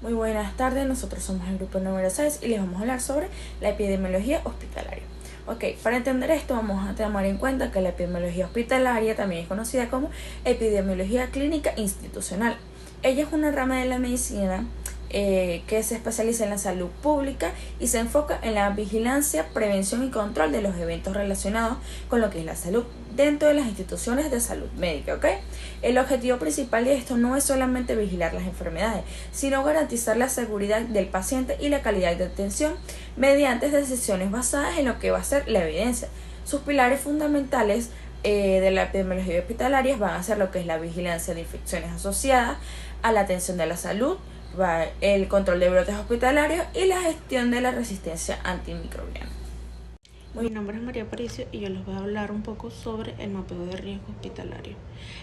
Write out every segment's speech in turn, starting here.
Muy buenas tardes, nosotros somos el grupo número 6 y les vamos a hablar sobre la epidemiología hospitalaria. Ok, para entender esto vamos a tomar en cuenta que la epidemiología hospitalaria también es conocida como epidemiología clínica institucional. Ella es una rama de la medicina que se especializa en la salud pública y se enfoca en la vigilancia, prevención y control de los eventos relacionados con lo que es la salud dentro de las instituciones de salud médica, ¿ok? El objetivo principal de esto no es solamente vigilar las enfermedades, sino garantizar la seguridad del paciente y la calidad de atención mediante decisiones basadas en lo que va a ser la evidencia. Sus pilares fundamentales de la epidemiología hospitalaria van a ser lo que es la vigilancia de infecciones asociadas a la atención de la salud, el control de brotes hospitalarios y la gestión de la resistencia antimicrobiana. Mi nombre es María Aparicio y yo les voy a hablar un poco sobre el mapeo de riesgo hospitalario.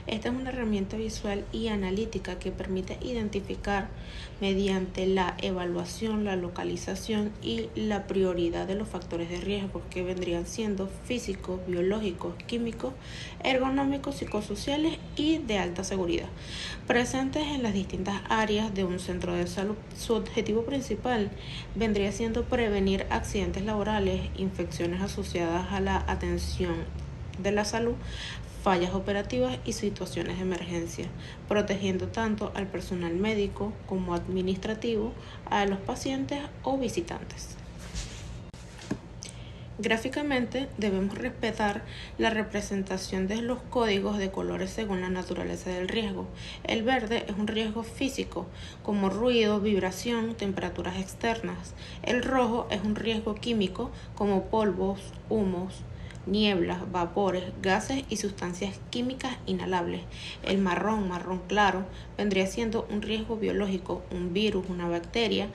Esta es una herramienta visual y analítica que permite identificar mediante la evaluación, la localización y la prioridad de los factores de riesgo que vendrían siendo físicos, biológicos, químicos, ergonómicos, psicosociales y de alta seguridad, presentes en las distintas áreas de un centro de salud. Su objetivo principal vendría siendo prevenir accidentes laborales, infecciones asociadas a la atención de la salud, fallas operativas y situaciones de emergencia, protegiendo tanto al personal médico como administrativo, a los pacientes o visitantes. Gráficamente debemos respetar la representación de los códigos de colores según la naturaleza del riesgo. El verde es un riesgo físico, como ruido, vibración, temperaturas externas. El rojo es un riesgo químico, como polvos, humos, nieblas, vapores, gases y sustancias químicas inhalables. El marrón claro, vendría siendo un riesgo biológico, un virus, una bacteria,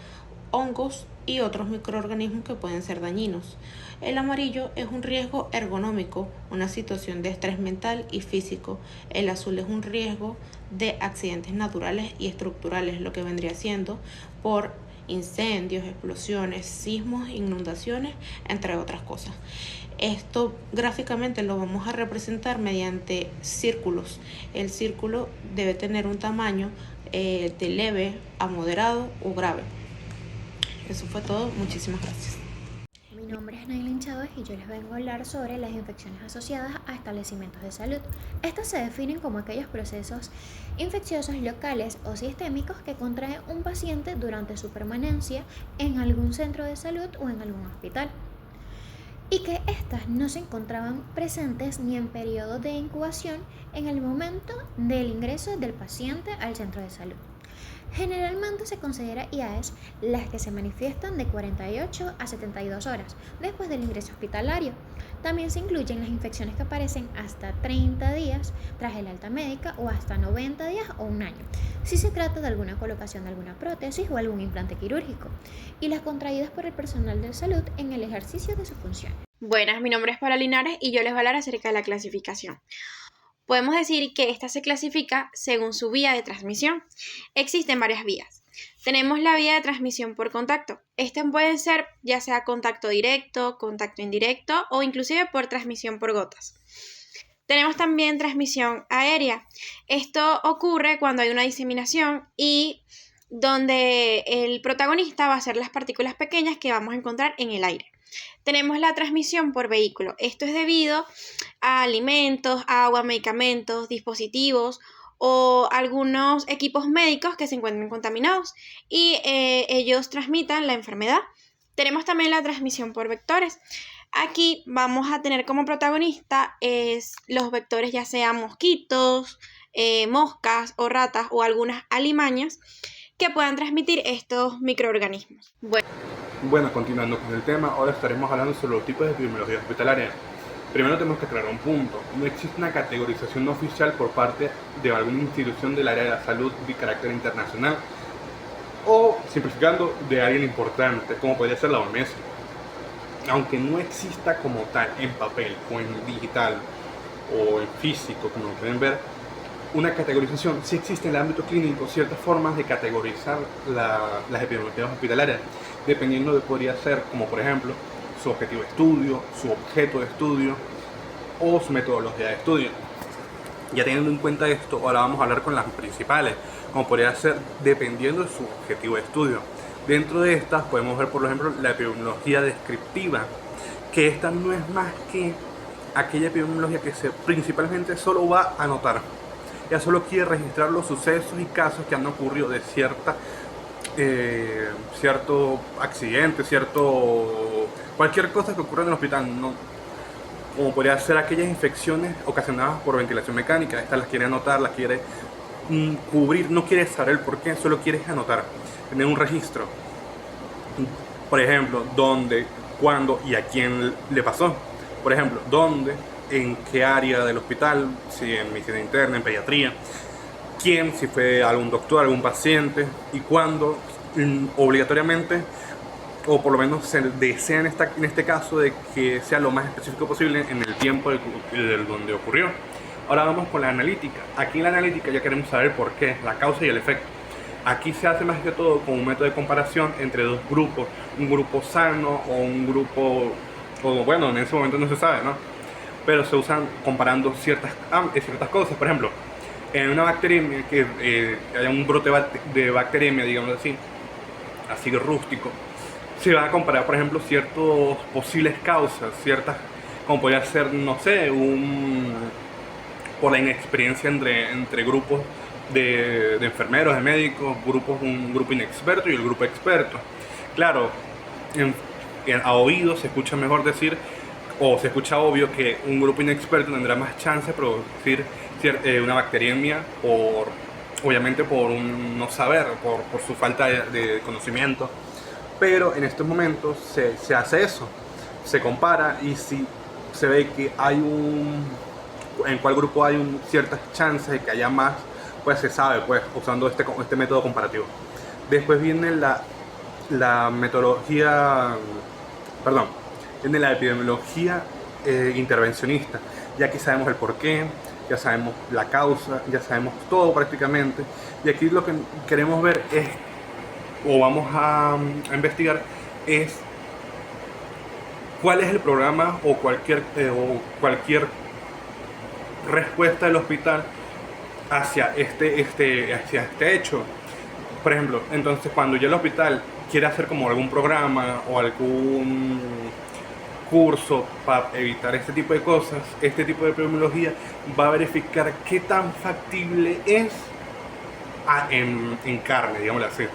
hongos y otros microorganismos que pueden ser dañinos. El amarillo es un riesgo ergonómico, una situación de estrés mental y físico. El azul es un riesgo de accidentes naturales y estructurales, lo que vendría siendo por incendios, explosiones, sismos, inundaciones, entre otras cosas. Esto gráficamente lo vamos a representar mediante círculos. El círculo debe tener un tamaño de leve a moderado o grave. Eso fue todo. Muchísimas gracias. Mi nombre es Nailin Chávez y yo les vengo a hablar sobre las infecciones asociadas a establecimientos de salud. Estas se definen como aquellos procesos infecciosos locales o sistémicos que contrae un paciente durante su permanencia en algún centro de salud o en algún hospital, y que éstas no se encontraban presentes ni en periodo de incubación en el momento del ingreso del paciente al centro de salud. Generalmente se considera IAES las que se manifiestan de 48 a 72 horas después del ingreso hospitalario. También se incluyen las infecciones que aparecen hasta 30 días tras el alta médica o hasta 90 días o un año, si se trata de alguna colocación de alguna prótesis o algún implante quirúrgico, y las contraídas por el personal de salud en el ejercicio de sus funciones. Buenas, mi nombre es Paula Linares y yo les voy a hablar acerca de la clasificación. Podemos decir que esta se clasifica según su vía de transmisión. Existen varias vías. Tenemos la vía de transmisión por contacto. Esta puede ser ya sea contacto directo, contacto indirecto o inclusive por transmisión por gotas. Tenemos también transmisión aérea. Esto ocurre cuando hay una diseminación y donde el protagonista va a ser las partículas pequeñas que vamos a encontrar en el aire. Tenemos la transmisión por vehículo. Esto es debido a alimentos, agua, medicamentos, dispositivos o algunos equipos médicos que se encuentren contaminados y ellos transmitan la enfermedad. Tenemos también la transmisión por vectores. Aquí vamos a tener como protagonista los vectores, ya sean mosquitos, moscas o ratas o algunas alimañas que puedan transmitir estos microorganismos. Bueno, continuando con el tema, ahora estaremos hablando sobre los tipos de epidemiología hospitalaria. Primero tenemos que aclarar un punto. No existe una categorización oficial por parte de alguna institución del área de la salud de carácter internacional o, simplificando, de alguien importante, como podría ser la OMS. Aunque no exista como tal en papel o en digital o en físico, como lo pueden ver, una categorización, sí existe en el ámbito clínico ciertas formas de categorizar las epidemiologías hospitalarias, dependiendo de podría ser, como por ejemplo, su objetivo de estudio, su objeto de estudio o su metodología de estudio. Ya teniendo en cuenta esto, ahora vamos a hablar con las principales, como podría ser dependiendo de su objetivo de estudio. Dentro de estas podemos ver, por ejemplo, la epidemiología descriptiva, que esta no es más que aquella epidemiología que principalmente solo va a anotar. Ya solo quiere registrar los sucesos y casos que han ocurrido de cierto accidente, cualquier cosa que ocurra en el hospital, ¿no? Como podría ser aquellas infecciones ocasionadas por ventilación mecánica. Estas las quiere anotar, las quiere cubrir, no quiere saber el por qué, solo quiere anotar, tener un registro. Por ejemplo, dónde, cuándo y a quién le pasó. Por ejemplo, dónde, en qué área del hospital, si en medicina interna, en pediatría, quién, si fue algún doctor, algún paciente, y cuándo, obligatoriamente, o por lo menos se desea en este caso de que sea lo más específico posible en el tiempo donde ocurrió. Ahora vamos con la analítica. Aquí en la analítica ya queremos saber por qué, la causa y el efecto. Aquí se hace más que todo con un método de comparación entre dos grupos, un grupo sano o un grupo, o bueno, en ese momento no se sabe, ¿no? Pero se usan comparando ciertas cosas. Por ejemplo, en una bacteriemia, que haya un brote de bacteriemia, digamos así rústico, se va a comparar, por ejemplo, ciertas posibles causas, como podría ser, no sé, por la inexperiencia entre grupos de enfermeros, de médicos, un grupo inexperto y el grupo experto. Claro, a oído se escucha mejor decir, o se escucha obvio que un grupo inexperto tendrá más chance de producir una bacteriemia, obviamente por un no saber, por su falta de conocimiento. Pero en estos momentos se hace eso, se compara, y si se ve que en cuál grupo hay ciertas chances de que haya más, pues se sabe, pues, usando este método comparativo. Después viene la metodología, viene la epidemiología intervencionista. Ya aquí sabemos el porqué, ya sabemos la causa, ya sabemos todo prácticamente. Y aquí lo que queremos ver o vamos a investigar es cuál es el programa o cualquier respuesta del hospital hacia este hecho. Por ejemplo, entonces cuando ya el hospital quiere hacer como algún programa o algún curso para evitar este tipo de cosas, este tipo de epidemiología va a verificar qué tan factible es en carne, digámoslo así.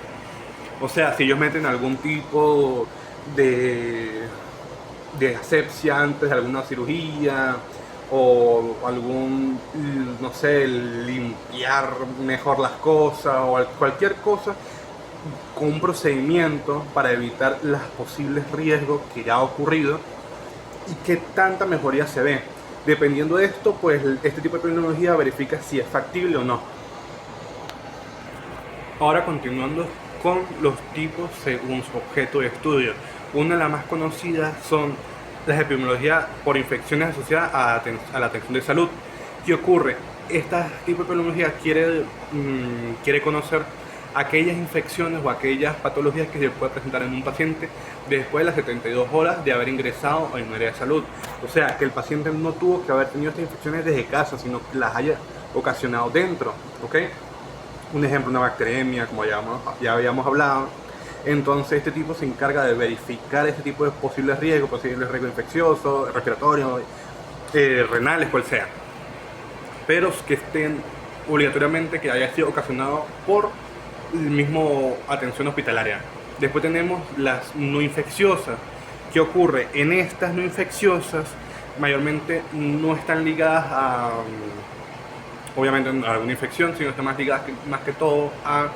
O sea, si ellos meten algún tipo de asepsia antes de alguna cirugía, o algún, no sé, limpiar mejor las cosas, o cualquier cosa con un procedimiento para evitar los posibles riesgos que ya ha ocurrido y qué tanta mejoría se ve. Dependiendo de esto, pues este tipo de tecnología verifica si es factible o no. Ahora, continuando con los tipos según su objeto de estudio. Una de las más conocidas son las epidemiologías por infecciones asociadas a la atención de salud. ¿Qué ocurre? Este tipo de epidemiología quiere conocer aquellas infecciones o aquellas patologías que se puede presentar en un paciente después de las 72 horas de haber ingresado en un área de salud. O sea, que el paciente no tuvo que haber tenido estas infecciones desde casa, sino que las haya ocasionado dentro, ¿ok? Un ejemplo, una bacteriemia, como ya habíamos hablado. Entonces este tipo se encarga de verificar este tipo de posibles riesgos infecciosos, respiratorios, renales, cual sea. Pero que estén obligatoriamente que haya sido ocasionado por el mismo atención hospitalaria. Después tenemos las no infecciosas. ¿Qué ocurre? En estas no infecciosas mayormente no están ligadas a obviamente a alguna infección, sino están más ligadas más que todo a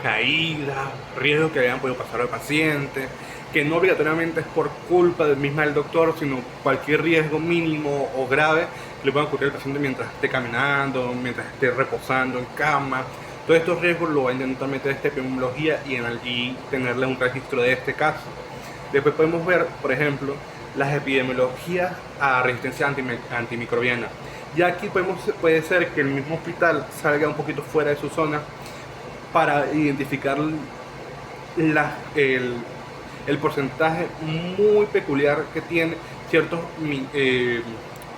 caídas, riesgos que habían podido pasar al paciente, que no obligatoriamente es por culpa del doctor, sino cualquier riesgo mínimo o grave que le pueda ocurrir al paciente mientras esté caminando, mientras esté reposando en cama. Todos estos riesgos lo va a intentar meter esta epidemiología y tenerle un registro de este caso. Después podemos ver, por ejemplo, las epidemiologías a resistencia antimicrobiana. Ya aquí puede ser que el mismo hospital salga un poquito fuera de su zona para identificar el porcentaje muy peculiar que tiene ciertos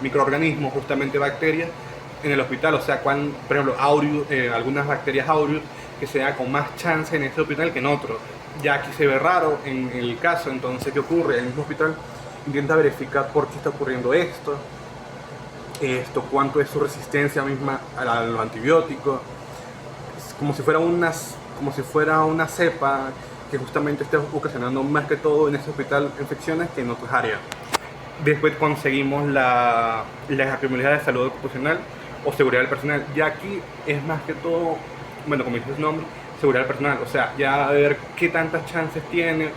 microorganismos, justamente bacterias, en el hospital, o sea, por ejemplo, algunas bacterias aureus que se da con más chance en este hospital que en otro. Ya aquí se ve raro en el caso, entonces, ¿qué ocurre? El mismo hospital intenta verificar por qué está ocurriendo esto, cuánto es su resistencia misma a los antibióticos, como si fuera una cepa que justamente esté ocasionando más que todo en este hospital infecciones que en otras áreas. Después conseguimos la epidemiología de salud ocupacional o seguridad del personal. Ya aquí es más que todo, bueno, como dice su nombre, seguridad del personal. O sea, ya ver qué tantas chances tiene.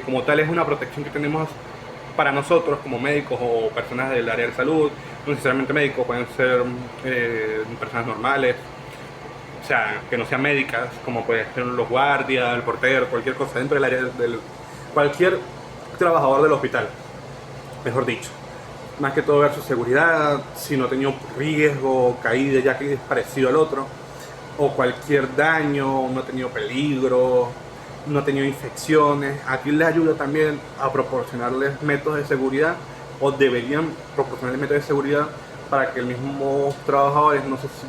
Como tal, es una protección que tenemos para nosotros como médicos o personas del área de salud. No necesariamente médicos, pueden ser personas normales. O sea, que no sean médicas, como pueden ser los guardias, el portero, cualquier cosa dentro del área cualquier trabajador del hospital, mejor dicho. Más que todo ver su seguridad, si no ha tenido riesgo, caída ya que es parecido al otro, o cualquier daño, no ha tenido peligro, no ha tenido infecciones. Aquí les ayuda también a proporcionarles métodos de seguridad, o deberían proporcionarles métodos de seguridad para que los mismos trabajadores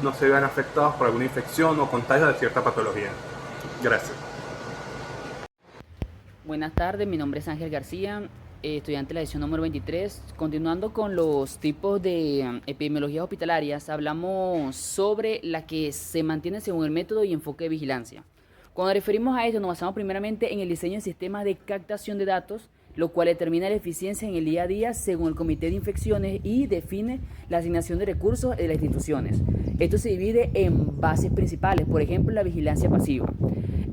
no se vean afectados por alguna infección o contagio de cierta patología. Gracias. Buenas tardes, mi nombre es Ángel García, estudiante de la edición número 23. Continuando con los tipos de epidemiologías hospitalarias, hablamos sobre la que se mantiene según el método y enfoque de vigilancia. Cuando referimos a esto, nos basamos primeramente en el diseño de sistemas de captación de datos, lo cual determina la eficiencia en el día a día según el comité de infecciones y define la asignación de recursos de las instituciones. Esto se divide en bases principales, por ejemplo, la vigilancia pasiva.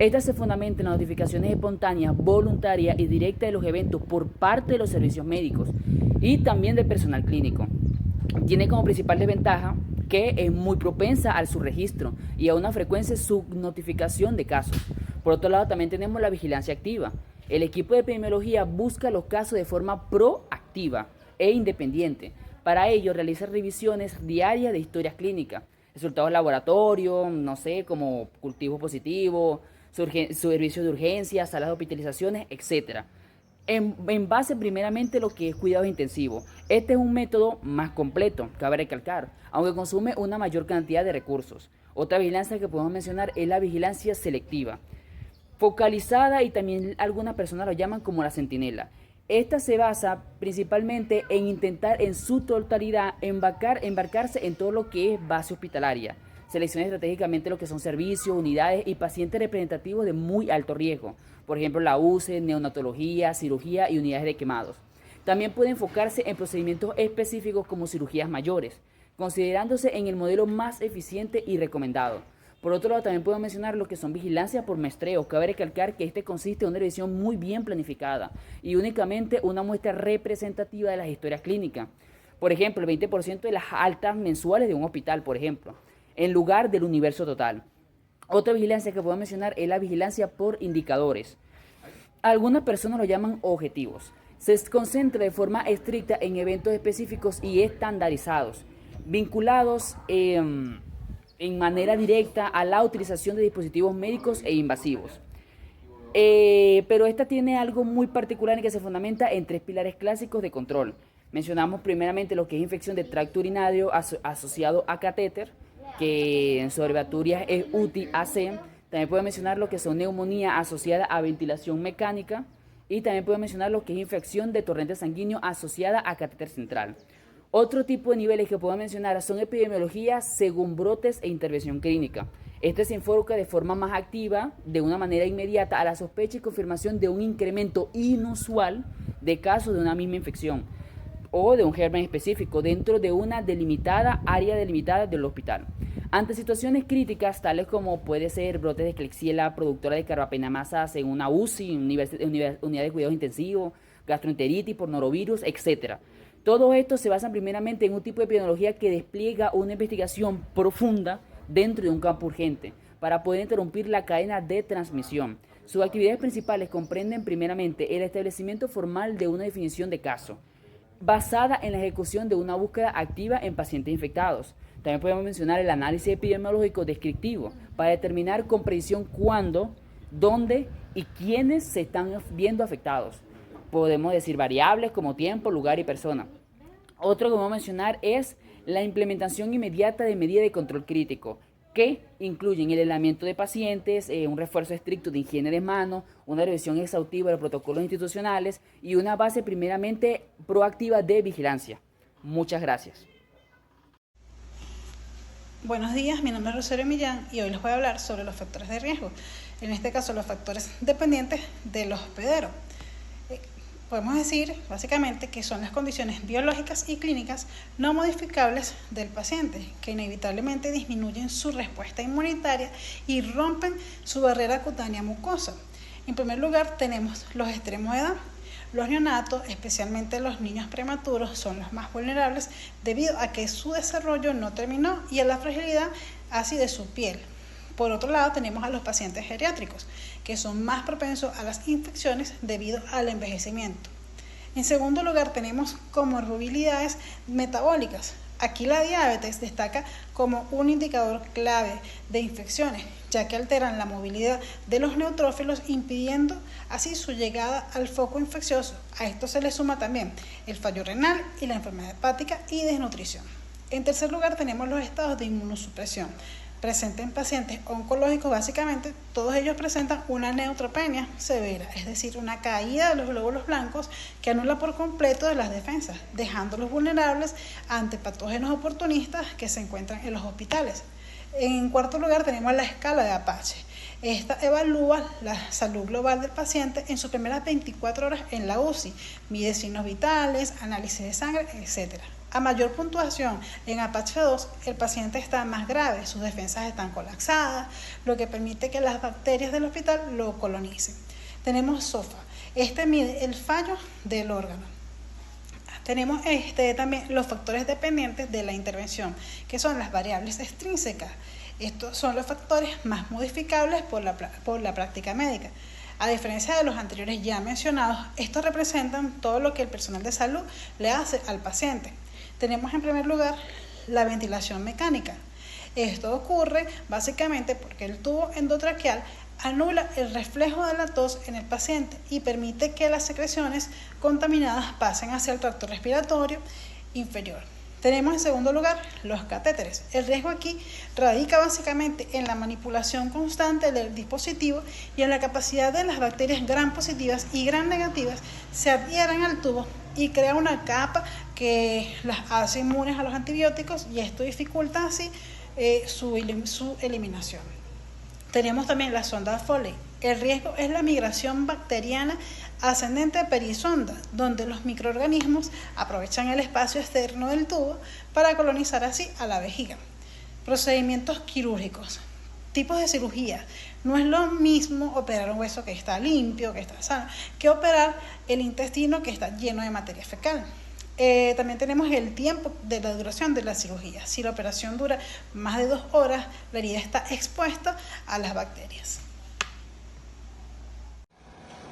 Esta se fundamenta en las notificaciones espontáneas, voluntarias y directas de los eventos por parte de los servicios médicos y también del personal clínico. Tiene como principal desventaja que es muy propensa al subregistro y a una frecuencia subnotificación de casos. Por otro lado, también tenemos la vigilancia activa. El equipo de epidemiología busca los casos de forma proactiva e independiente. Para ello, realiza revisiones diarias de historias clínicas, resultados de laboratorio, como cultivos positivos, servicios de urgencia, salas de hospitalizaciones, etc. En base primeramente a lo que es cuidados intensivos. Este es un método más completo, cabe recalcar, aunque consume una mayor cantidad de recursos. Otra vigilancia que podemos mencionar es la vigilancia selectiva, focalizada, y también algunas personas lo llaman como la centinela. Esta se basa principalmente en intentar en su totalidad embarcarse en todo lo que es base hospitalaria. Selecciona estratégicamente lo que son servicios, unidades y pacientes representativos de muy alto riesgo. Por ejemplo, la UCE, neonatología, cirugía y unidades de quemados. También puede enfocarse en procedimientos específicos como cirugías mayores, considerándose en el modelo más eficiente y recomendado. Por otro lado, también puedo mencionar lo que son vigilancias por muestreo. Cabe recalcar que este consiste en una revisión muy bien planificada y únicamente una muestra representativa de las historias clínicas. Por ejemplo, el 20% de las altas mensuales de un hospital, por ejemplo, en lugar del universo total. Otra vigilancia que puedo mencionar es la vigilancia por indicadores. Algunas personas lo llaman objetivos. Se concentra de forma estricta en eventos específicos y estandarizados, vinculados en manera directa a la utilización de dispositivos médicos e invasivos. Pero esta tiene algo muy particular en que se fundamenta en 3 pilares clásicos de control. Mencionamos primeramente lo que es infección de tracto urinario asociado a catéter, que en su abreviatura es UTI-AC. También puedo mencionar lo que son neumonía asociada a ventilación mecánica, y también puedo mencionar lo que es infección de torrente sanguíneo asociada a catéter central. Otro tipo de niveles que puedo mencionar son epidemiología según brotes e intervención clínica. Este se enfoca de forma más activa, de una manera inmediata, a la sospecha y confirmación de un incremento inusual de casos de una misma infección o de un germen específico dentro de una área delimitada del hospital. Ante situaciones críticas, tales como puede ser brotes de Klebsiella productora de carbapenemasas en una UCI, unidad de cuidados intensivos, gastroenteritis por norovirus, etc. Todo esto se basa primeramente en un tipo de epidemiología que despliega una investigación profunda dentro de un campo urgente para poder interrumpir la cadena de transmisión. Sus actividades principales comprenden primeramente el establecimiento formal de una definición de caso, basada en la ejecución de una búsqueda activa en pacientes infectados. También podemos mencionar el análisis epidemiológico descriptivo para determinar con precisión cuándo, dónde y quiénes se están viendo afectados. Podemos decir variables como tiempo, lugar y persona. Otro que vamos a mencionar es La implementación inmediata de medidas de control crítico, que incluyen el aislamiento de pacientes, un refuerzo estricto de higiene de manos, una revisión exhaustiva de los protocolos institucionales y una base primeramente proactiva de vigilancia. Muchas gracias. Buenos días, mi nombre es Rosario Millán y hoy les voy a hablar sobre los factores de riesgo, en este caso los factores dependientes del hospedero. Podemos decir básicamente que son las condiciones biológicas y clínicas no modificables del paciente que inevitablemente disminuyen su respuesta inmunitaria y rompen su barrera cutánea mucosa. En primer lugar tenemos los extremos de edad. Los neonatos, especialmente los niños prematuros, son los más vulnerables debido a que su desarrollo no terminó y a la fragilidad así de su piel. Por otro lado, tenemos a los pacientes geriátricos, que son más propensos a las infecciones debido al envejecimiento. En segundo lugar, tenemos comorbilidades metabólicas. Aquí la diabetes destaca como un indicador clave de infecciones, ya que alteran la movilidad de los neutrófilos, impidiendo así su llegada al foco infeccioso. A esto se le suma también el fallo renal y la enfermedad hepática y desnutrición. En tercer lugar, tenemos los estados de inmunosupresión. Presentes en pacientes oncológicos, básicamente todos ellos presentan una neutropenia severa, es decir, una caída de los glóbulos blancos que anula por completo de las defensas, dejándolos vulnerables ante patógenos oportunistas que se encuentran en los hospitales. En cuarto lugar tenemos la escala de Apache. Esta evalúa la salud global del paciente en sus primeras 24 horas en la UCI, mide signos vitales, análisis de sangre, etc. A mayor puntuación en Apache 2, el paciente está más grave, sus defensas están colapsadas, lo que permite que las bacterias del hospital lo colonicen. Tenemos SOFA, este mide el fallo del órgano. Tenemos también los factores dependientes de la intervención, que son las variables extrínsecas. Estos son los factores más modificables por la práctica médica. A diferencia de los anteriores ya mencionados, estos representan todo lo que el personal de salud le hace al paciente. Tenemos en primer lugar la ventilación mecánica. Esto ocurre básicamente porque el tubo endotraqueal anula el reflejo de la tos en el paciente y permite que las secreciones contaminadas pasen hacia el tracto respiratorio inferior. Tenemos en segundo lugar los catéteres. El riesgo aquí radica básicamente en la manipulación constante del dispositivo y en la capacidad de las bacterias gram positivas y gram negativas se adhieran al tubo y crea una capa que las hace inmunes a los antibióticos y esto dificulta así su eliminación. Tenemos también la sonda Foley. El riesgo es la migración bacteriana ascendente perisonda, donde los microorganismos aprovechan el espacio externo del tubo para colonizar así a la vejiga. Procedimientos quirúrgicos. Tipos de cirugía. No es lo mismo operar un hueso que está limpio, que está sano, que operar el intestino que está lleno de materia fecal. También tenemos el tiempo de la duración de la cirugía. Si la operación dura más de 2 horas, la herida está expuesta a las bacterias.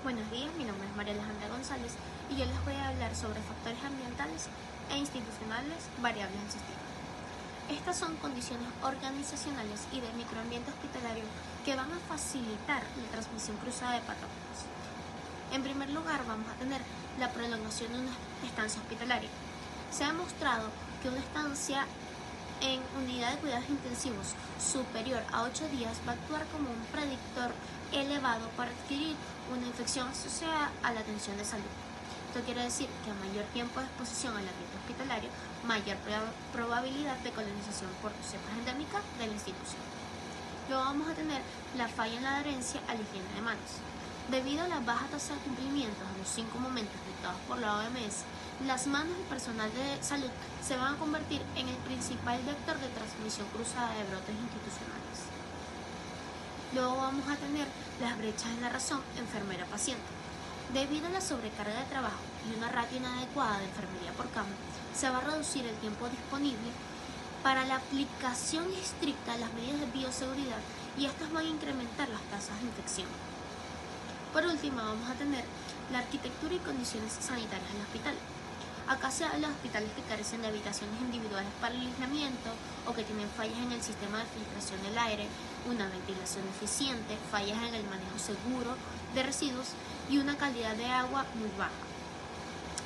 Buenos días, mi nombre es María Alejandra González y yo les voy a hablar sobre factores ambientales e institucionales variables del sistema. Estas son condiciones organizacionales y del microambiente hospitalario que van a facilitar la transmisión cruzada de patógenos. En primer lugar, vamos a tener la prolongación de una estancia hospitalaria. Se ha demostrado que una estancia en unidad de cuidados intensivos superior a 8 días va a actuar como un predictor elevado para adquirir una infección asociada a la atención de salud. Esto quiere decir que a mayor tiempo de exposición al ambiente hospitalario, mayor probabilidad de colonización por cepas endémicas de la institución. Luego vamos a tener la falla en la adherencia a la higiene de manos. Debido a la baja tasa de cumplimiento de los 5 momentos dictados por la OMS, las manos del personal de salud se van a convertir en el principal vector de transmisión cruzada de brotes institucionales. Luego vamos a tener las brechas en la razón enfermera-paciente. Debido a la sobrecarga de trabajo y una ratio inadecuada de enfermería por cama, se va a reducir el tiempo disponible para la aplicación estricta de las medidas de bioseguridad y estas van a incrementar las tasas de infección. Por último, vamos a tener la arquitectura y condiciones sanitarias del hospital. Acá se habla de hospitales que carecen de habitaciones individuales para el aislamiento o que tienen fallas en el sistema de filtración del aire, una ventilación eficiente, fallas en el manejo seguro de residuos y una calidad de agua muy baja.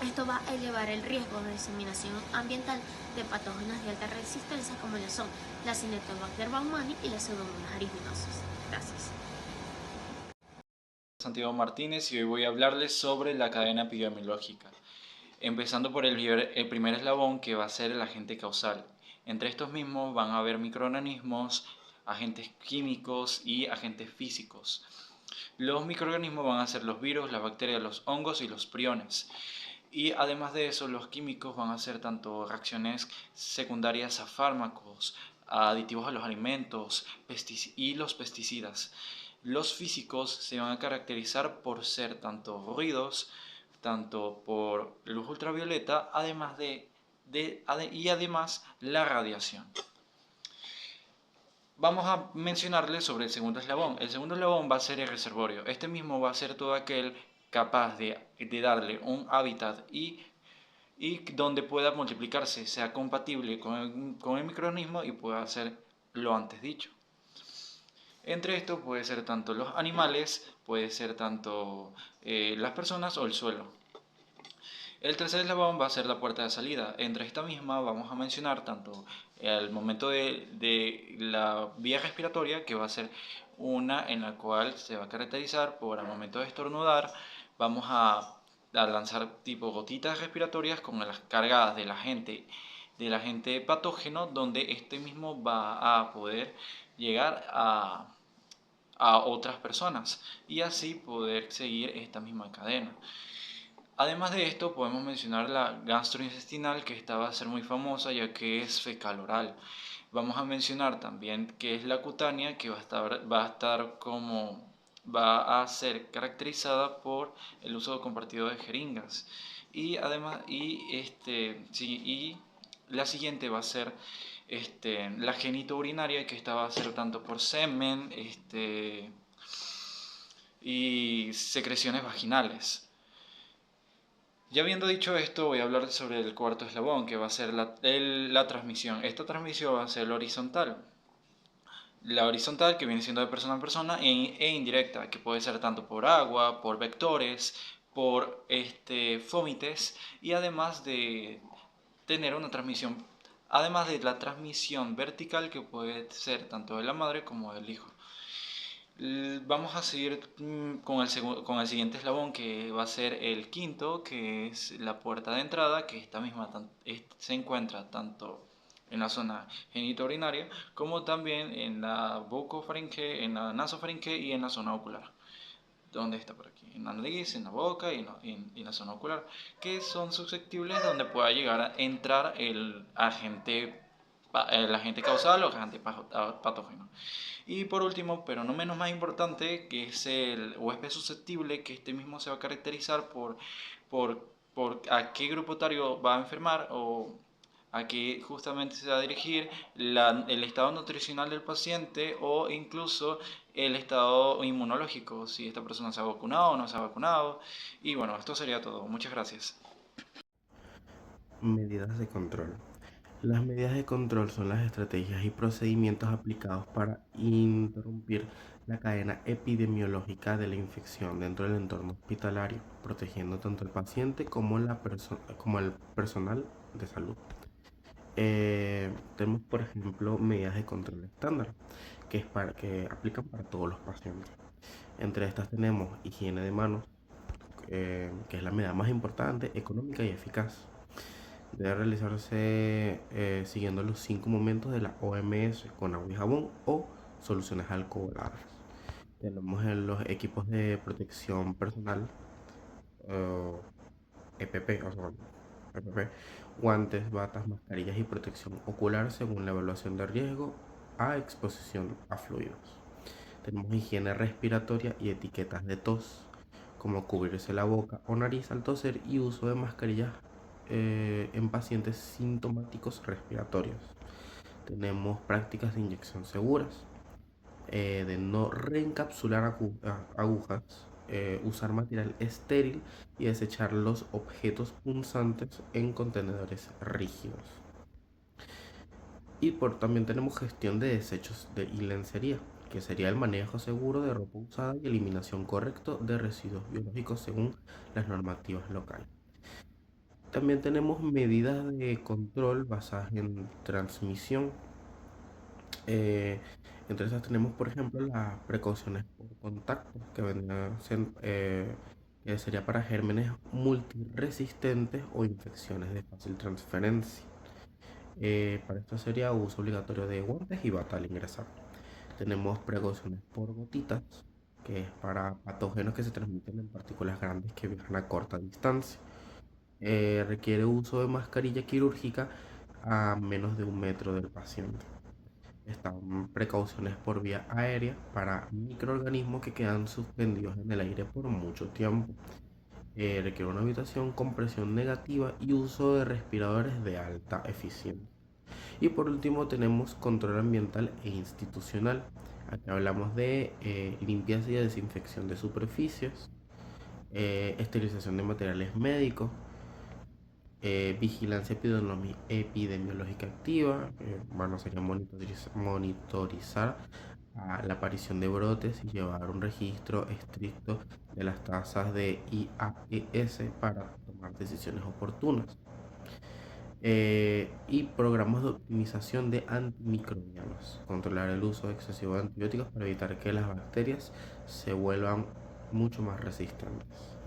Esto va a elevar el riesgo de diseminación ambiental de patógenos de alta resistencia como lo son la Cinetobacter baumannii y las Pseudomonas aeruginosa. Gracias. Santiago Martínez y hoy voy a hablarles sobre la cadena epidemiológica, empezando por el primer eslabón que va a ser el agente causal. Entre estos mismos van a haber microorganismos, agentes químicos y agentes físicos. Los microorganismos van a ser los virus, las bacterias, los hongos y los priones. Y además de eso, los químicos van a ser tanto reacciones secundarias a fármacos, a aditivos a los alimentos y los pesticidas. Los físicos se van a caracterizar por ser tanto ruidos, tanto por luz ultravioleta, y además la radiación. Vamos a mencionarles sobre el segundo eslabón. El segundo eslabón va a ser el reservorio. Este mismo va a ser todo aquel capaz de darle un hábitat y donde pueda multiplicarse, sea compatible con el microorganismo y pueda hacer lo antes dicho. Entre estos puede ser tanto los animales, puede ser tanto las personas o el suelo. El tercer eslabón va a ser la puerta de salida. Entre esta misma vamos a mencionar tanto el momento de la vía respiratoria, que va a ser una en la cual se va a caracterizar por al momento de estornudar, vamos a lanzar tipo gotitas respiratorias con las cargadas del agente patógeno, donde este mismo va a poder llegar a otras personas y así poder seguir esta misma cadena. Además de esto, podemos mencionar la gastrointestinal, que esta va a ser muy famosa ya que es fecal oral. Vamos a mencionar también que es la cutánea, que va a ser caracterizada por el uso compartido de jeringas. Y además, la siguiente va a ser la genitourinaria, que esta va a ser tanto por semen y secreciones vaginales. Ya habiendo dicho esto, voy a hablar sobre el cuarto eslabón, que va a ser la transmisión. Esta transmisión va a ser la horizontal. La horizontal, que viene siendo de persona a persona, e indirecta, que puede ser tanto por agua, por vectores, por fómites, y además de tener una transmisión, además de la transmisión vertical, que puede ser tanto de la madre como del hijo. Vamos a seguir con el siguiente eslabón, que va a ser el quinto, que es la puerta de entrada, que esta misma se encuentra tanto en la zona genitourinaria como también en la bucofaringe, en la nasofaringe y en la zona ocular. ¿Dónde está por aquí? En la nariz, en la boca y en la zona ocular, que son susceptibles donde pueda llegar a entrar el agente causal o agente patógeno. Y por último, pero no menos más importante, que es el huésped susceptible, que este mismo se va a caracterizar por a qué grupo etario va a enfermar o a qué justamente se va a dirigir el estado nutricional del paciente o incluso el estado inmunológico, si esta persona se ha vacunado o no se ha vacunado. Y bueno, esto sería todo. Muchas gracias. Medidas de control. Las medidas de control son las estrategias y procedimientos aplicados para interrumpir la cadena epidemiológica de la infección dentro del entorno hospitalario, protegiendo tanto al paciente como el personal de salud. Tenemos, por ejemplo, medidas de control estándar, que aplican para todos los pacientes. Entre estas tenemos higiene de manos, que es la medida más importante, económica y eficaz. Debe realizarse siguiendo los 5 momentos de la OMS con agua y jabón o soluciones alcoholadas. Tenemos los equipos de protección personal, EPP, guantes, batas, mascarillas y protección ocular según la evaluación de riesgo a exposición a fluidos. Tenemos higiene respiratoria y etiquetas de tos, como cubrirse la boca o nariz al toser y uso de mascarillas en pacientes sintomáticos respiratorios. Tenemos prácticas de inyección seguras, de no reencapsular agujas, usar material estéril y desechar los objetos punzantes en contenedores rígidos. Y también tenemos gestión de desechos y lencería, que sería el manejo seguro de ropa usada y eliminación correcta de residuos biológicos según las normativas locales. También tenemos medidas de control basadas en transmisión. Eh, Entre esas tenemos, por ejemplo, las precauciones por contacto, que sería para gérmenes multiresistentes o infecciones de fácil transferencia. Para esto sería uso obligatorio de guantes y bata al ingresar. Tenemos precauciones por gotitas, que es para patógenos que se transmiten en partículas grandes que viajan a corta distancia. Requiere uso de mascarilla quirúrgica a menos de 1 metro del paciente. Están precauciones por vía aérea para microorganismos que quedan suspendidos en el aire por mucho tiempo. Requiere una habitación con presión negativa y uso de respiradores de alta eficiencia. Y por último tenemos control ambiental e institucional. Aquí hablamos de limpieza y desinfección de superficies, esterilización de materiales médicos, vigilancia epidemiológica activa, sería monitorizar la aparición de brotes y llevar un registro estricto de las tasas de IAES para tomar decisiones oportunas. Y programas de optimización de antimicrobianos, controlar el uso excesivo de antibióticos para evitar que las bacterias se vuelvan mucho más resistentes.